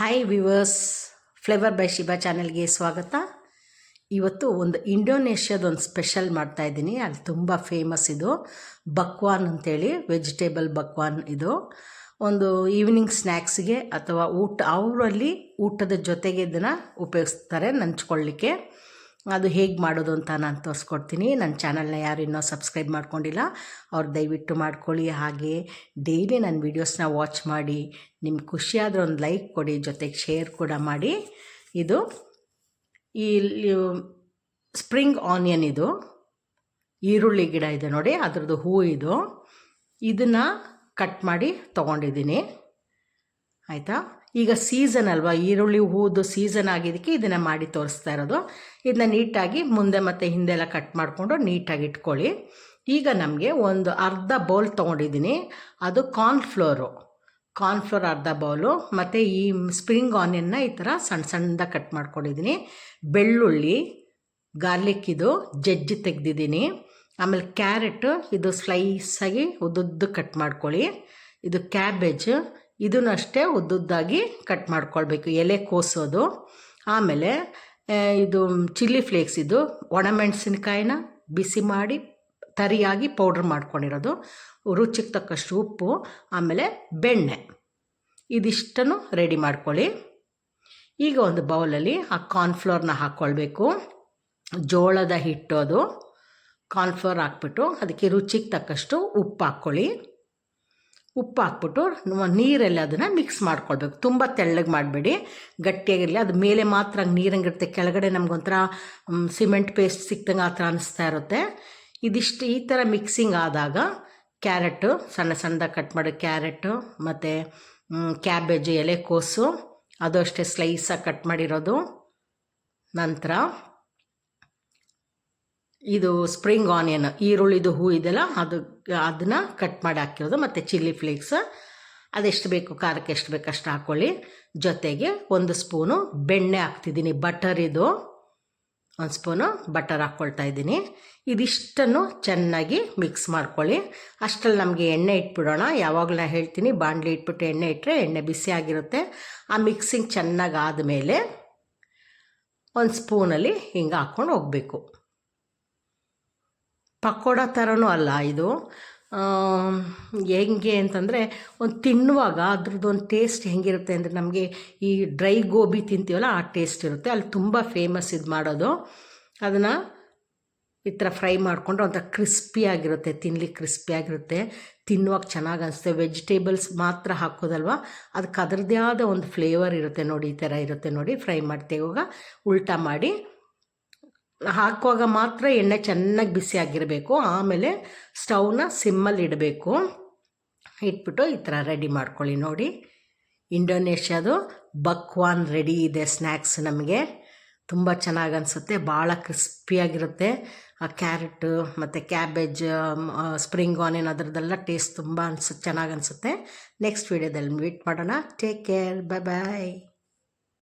Hi viewers, flavour by Shiba ಚಾನೆಲ್ಗೆ ಸ್ವಾಗತ. ಇವತ್ತು ಒಂದು ಇಂಡೋನೇಷ್ಯಾದ ಒಂದು ಸ್ಪೆಷಲ್ ಮಾಡ್ತಾಯಿದ್ದೀನಿ. ಅಲ್ಲಿ ತುಂಬ ಫೇಮಸ್ ಇದು ಬಕ್ವಾನ್ ಅಂತೇಳಿ, ವೆಜಿಟೇಬಲ್ ಬಕ್ವಾನ್. ಇದು ಒಂದು ಈವ್ನಿಂಗ್ ಸ್ನ್ಯಾಕ್ಸ್ಗೆ ಅಥವಾ ಅವರಲ್ಲಿ ಊಟದ ಜೊತೆಗೆ ಇದನ್ನು ಉಪಯೋಗಿಸ್ತಾರೆ ನಂಚ್ಕೊಳ್ಳಿಕ್ಕೆ. ಅದು ಹೇಗೆ ಮಾಡೋದು ಅಂತ ನಾನು ತೋರಿಸ್ಕೊಡ್ತೀನಿ. ನನ್ನ ಚಾನಲ್ನ ಯಾರು ಇನ್ನೂ ಸಬ್ಸ್ಕ್ರೈಬ್ ಮಾಡ್ಕೊಂಡಿಲ್ಲ ಅವ್ರು ದಯವಿಟ್ಟು ಮಾಡ್ಕೊಳ್ಳಿ. ಹಾಗೆ ಡೈಲಿ ನನ್ನ ವೀಡಿಯೋಸ್ನ ವಾಚ್ ಮಾಡಿ, ನಿಮ್ಗೆ ಖುಷಿಯಾದರೆ ಒಂದು ಲೈಕ್ ಕೊಡಿ, ಜೊತೆಗೆ ಶೇರ್ ಕೂಡ ಮಾಡಿ. ಇದು ಈ ಸ್ಪ್ರಿಂಗ್ ಆನಿಯನ್, ಇದು ಈರುಳ್ಳಿ ಗಿಡ ಇದೆ ನೋಡಿ, ಅದರದ್ದು ಹೂವು ಇದು. ಇದನ್ನು ಕಟ್ ಮಾಡಿ ತೊಗೊಂಡಿದ್ದೀನಿ, ಆಯಿತಾ. ಈಗ ಸೀಸನ್ ಅಲ್ವಾ, ಈರುಳ್ಳಿ ಹೂದು ಸೀಸನ್ ಆಗಿದ್ದಕ್ಕೆ ಇದನ್ನು ಮಾಡಿ ತೋರಿಸ್ತಾ ಇರೋದು. ಇದನ್ನ ನೀಟಾಗಿ ಮುಂದೆ ಮತ್ತು ಹಿಂದೆಲ್ಲ ಕಟ್ ಮಾಡಿಕೊಂಡು ನೀಟಾಗಿ ಇಟ್ಕೊಳ್ಳಿ. ಈಗ ನಮಗೆ ಒಂದು ಅರ್ಧ ಬೌಲ್ ತೊಗೊಂಡಿದ್ದೀನಿ, ಅದು ಕಾರ್ನ್ಫ್ಲೋರ್ ಅರ್ಧ ಬೌಲು, ಮತ್ತು ಈ ಸ್ಪ್ರಿಂಗ್ ಆನಿಯನ್ನ ಈ ಥರ ಸಣ್ಣ ಸಣ್ಣದಾಗಿ ಕಟ್ ಮಾಡ್ಕೊಂಡಿದ್ದೀನಿ. ಬೆಳ್ಳುಳ್ಳಿ, ಗಾರ್ಲಿಕ್ ಇದು ಜಜ್ಜಿ ತೆಗೆದಿದ್ದೀನಿ. ಆಮೇಲೆ ಕ್ಯಾರೆಟ್ ಇದು ಸ್ಲೈಸಾಗಿ ಉದ್ದುದ್ದು ಕಟ್ ಮಾಡ್ಕೊಳ್ಳಿ. ಇದು ಕ್ಯಾಬೇಜ್, ಇದನ್ನು ಅಷ್ಟೇ ಉದ್ದುದ್ದಾಗಿ ಕಟ್ ಮಾಡ್ಕೊಳ್ಬೇಕು, ಎಲೆ ಕೋಸೋದು. ಆಮೇಲೆ ಇದು ಚಿಲ್ಲಿ ಫ್ಲೇಕ್ಸ್, ಇದು ಒಣಮೆಣಸಿನ್ಕಾಯಿನ ಬಿಸಿ ಮಾಡಿ ತರಿಯಾಗಿ ಪೌಡ್ರ್ ಮಾಡ್ಕೊಂಡಿರೋದು, ರುಚಿಗೆ ತಕ್ಕಷ್ಟು ಉಪ್ಪು, ಆಮೇಲೆ ಬೆಣ್ಣೆ. ಇದಿಷ್ಟನ್ನು ರೆಡಿ ಮಾಡ್ಕೊಳ್ಳಿ. ಈಗ ಒಂದು ಬೌಲಲ್ಲಿ ಆ ಕಾರ್ನ್ಫ್ಲೋರ್ನ ಹಾಕ್ಕೊಳ್ಬೇಕು. ಜೋಳದ ಹಿಟ್ಟು, ಅದು ಕಾರ್ನ್ಫ್ಲೋರ್ ಹಾಕ್ಬಿಟ್ಟು ಅದಕ್ಕೆ ರುಚಿಗೆ ತಕ್ಕಷ್ಟು ಉಪ್ಪು ಹಾಕ್ಕೊಳ್ಳಿ. ಉಪ್ಪು ಹಾಕ್ಬಿಟ್ಟು ನೀರಲ್ಲಿ ಅದನ್ನು ಮಿಕ್ಸ್ ಮಾಡ್ಕೊಳ್ಬೇಕು. ತುಂಬ ತೆಳ್ಳಗೆ ಮಾಡಬೇಡಿ, ಗಟ್ಟಿಯಾಗಿರಲಿ. ಅದು ಮೇಲೆ ಮಾತ್ರ ನೀರಂಗಿರುತ್ತೆ, ಕೆಳಗಡೆ ನಮಗೊಂಥರ ಸಿಮೆಂಟ್ ಪೇಸ್ಟ್ ಸಿಕ್ತಂಗೆ ಆ ಥರ ಅನಿಸ್ತಾ ಇರುತ್ತೆ. ಇದಿಷ್ಟು ಈ ಥರ ಮಿಕ್ಸಿಂಗ್ ಆದಾಗ ಕ್ಯಾರೆಟು ಸಣ್ಣ ಸಣ್ಣದಾಗಿ ಕಟ್ ಮಾಡಿ ಕ್ಯಾರೆಟು, ಮತ್ತು ಕ್ಯಾಬೇಜು ಎಲೆಕೋಸು ಅದು ಅಷ್ಟೇ ಸ್ಲೈಸಾಗಿ ಕಟ್ ಮಾಡಿರೋದು. ನಂತರ ಇದು ಸ್ಪ್ರಿಂಗ್ ಆನಿಯನ್, ಈರುಳ್ಳಿದು ಹೂ ಇದೆಲ್ಲ ಅದನ್ನು ಕಟ್ ಮಾಡಿ ಹಾಕಿರೋದು, ಮತ್ತು ಚಿಲ್ಲಿ ಫ್ಲೇಕ್ಸ್ ಅದೆಷ್ಟು ಬೇಕು, ಖಾರಕ್ಕೆ ಎಷ್ಟು ಬೇಕು ಅಷ್ಟು ಹಾಕ್ಕೊಳ್ಳಿ. ಜೊತೆಗೆ ಒಂದು ಸ್ಪೂನು ಬೆಣ್ಣೆ ಹಾಕ್ತಿದ್ದೀನಿ, ಬಟರ್, ಇದು ಒಂದು ಸ್ಪೂನು ಬಟರ್ ಹಾಕ್ಕೊಳ್ತಾ ಇದ್ದೀನಿ. ಇದಿಷ್ಟನ್ನು ಚೆನ್ನಾಗಿ ಮಿಕ್ಸ್ ಮಾಡ್ಕೊಳ್ಳಿ. ಅಷ್ಟರಲ್ಲಿ ನಮಗೆ ಎಣ್ಣೆ ಇಟ್ಬಿಡೋಣ. ಯಾವಾಗಲೂ ನಾನು ಹೇಳ್ತೀನಿ, ಬಾಣಲಿ ಇಟ್ಬಿಟ್ಟು ಎಣ್ಣೆ ಇಟ್ಟರೆ ಎಣ್ಣೆ ಬಿಸಿ ಆಗಿರುತ್ತೆ. ಆ ಮಿಕ್ಸಿಂಗ್ ಚೆನ್ನಾಗಿ ಆದಮೇಲೆ ಒಂದು ಸ್ಪೂನಲ್ಲಿ ಹಿಂಗೆ ಹಾಕ್ಕೊಂಡು ಹೋಗಬೇಕು. ಪಕೋಡ ಥರನೂ ಅಲ್ಲ ಇದು. ಹೆಂಗೆ ಅಂತಂದರೆ ಒಂದು ತಿನ್ನುವಾಗ ಅದ್ರದ್ದು ಒಂದು ಟೇಸ್ಟ್ ಹೆಂಗಿರುತ್ತೆ ಅಂದರೆ, ನಮಗೆ ಈ ಡ್ರೈ ಗೋಬಿ ತಿಂತೀವಲ್ಲ ಆ ಟೇಸ್ಟ್ ಇರುತ್ತೆ. ಅಲ್ಲಿ ತುಂಬ ಫೇಮಸ್ ಇದು ಮಾಡೋದು. ಅದನ್ನು ಈ ಥರ ಫ್ರೈ ಮಾಡಿಕೊಂಡ್ರೆ ಒಂಥರ ಕ್ರಿಸ್ಪಿಯಾಗಿರುತ್ತೆ, ತಿನ್ಲಿಕ್ಕೆ ಕ್ರಿಸ್ಪಿಯಾಗಿರುತ್ತೆ, ತಿನ್ನುವಾಗ ಚೆನ್ನಾಗಿ ಅನಿಸುತ್ತೆ. ವೆಜಿಟೇಬಲ್ಸ್ ಮಾತ್ರ ಹಾಕೋದಲ್ವ, ಅದಕ್ಕೆ ಅದರದ್ದೇ ಆದ ಒಂದು ಫ್ಲೇವರ್ ಇರುತ್ತೆ ನೋಡಿ. ಈ ಥರ ಇರುತ್ತೆ ನೋಡಿ. ಫ್ರೈ ಮಾಡ್ತೇವಾಗ ಉಲ್ಟಾ ಮಾಡಿ ಹಾಕುವಾಗ ಮಾತ್ರ ಎಣ್ಣೆ ಚೆನ್ನಾಗಿ ಬಿಸಿಯಾಗಿರಬೇಕು. ಆಮೇಲೆ ಸ್ಟವ್ನ ಸಿಮ್ಮಲ್ಲಿ ಇಡಬೇಕು. ಇಟ್ಬಿಟ್ಟು ಈ ಥರ ರೆಡಿ ಮಾಡ್ಕೊಳ್ಳಿ ನೋಡಿ. ಇಂಡೋನೇಷ್ಯಾದು ಬಕ್ವಾನ್ ರೆಡಿ ಇದೆ ಸ್ನ್ಯಾಕ್ಸ್. ನಮಗೆ ತುಂಬ ಚೆನ್ನಾಗಿ ಅನಿಸುತ್ತೆ, ಭಾಳ ಕ್ರಿಸ್ಪಿಯಾಗಿರುತ್ತೆ. ಆ ಕ್ಯಾರೆಟು ಮತ್ತು ಕ್ಯಾಬೇಜ್, ಸ್ಪ್ರಿಂಗ್ ಆನಿಯನ್ ಅದರದ್ದೆಲ್ಲ ಟೇಸ್ಟ್ ತುಂಬ ಚೆನ್ನಾಗಿ ಅನಿಸುತ್ತೆ. ನೆಕ್ಸ್ಟ್ ವೀಡಿಯೋದಲ್ಲಿ ಮೀಟ್ ಮಾಡೋಣ. ಟೇಕ್ ಕೇರ್, ಬಾಯ್ ಬಾಯ್.